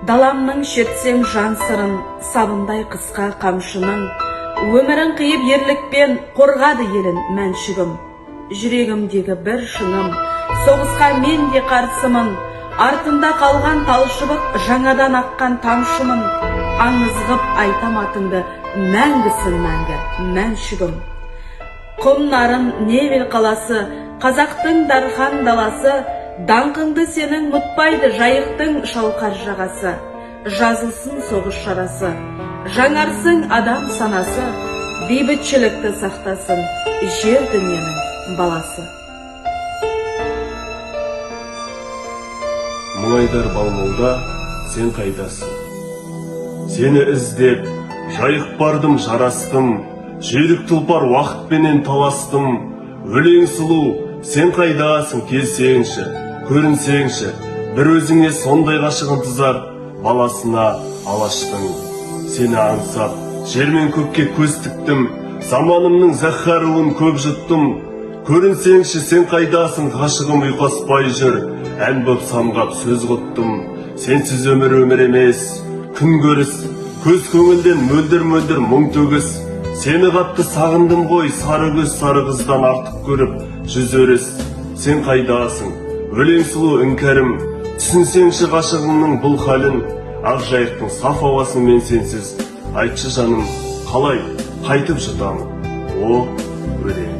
Даламның шертсең жан сырын, сабындай қысқа қамшының, өмірін қиып ерлікпен қорғады елін мәншігім. Жүрегімдегі бір шыңым, соғысқа мен де қарсымын, артында қалған талшыбық жаңадан аққан тамшымын. Аңыз ғып айтам атыңды, мәңгісің мәңгі, мәншігім. Құм нарын Невель қаласы, қазақтың дархан даласы, даңқыңды сенің мұтпайды жайықтың шалқар жағасы. Жазылсын соғыс шарасы, жаңарсың адам санасы, бейбітшілікті сақтасын жер дүниенің баласы. Мұңайдар Балмолда, сен қайдасың? Сені іздеп, жайық бардым жарастым, жүйрік тұлпар уақытпенен таластым. Өлең сұлу, сен қайдасың? Келсеңші, көрінсеңші, бір өзіңе сондай ғашығын тызар, баласына алаштың. Сені аңсап, жер мен көкке көз тіктім, заманымның зәһәруын көп жұттым. Көрінсеңші, сен қайдасың? Ғашығым ұйқаспай жүр, ән боп самғап сөз құттым. Сенсіз өмір емес, күн көріс, көз көңілден мөлдір-мөлдір мұң төгіс. Сені қатты сағындым ғой, сары көз сары қыздан артық көріп жүз өріс. Сен қайдасың? Өлең сұлу іңкәрім, түсінсеңші ғашығымның бұл халін. Ақ жайықтың саф ауасын мен сенсіз, айтшы жаным, қалай қайтып жұтамын? О, өлең.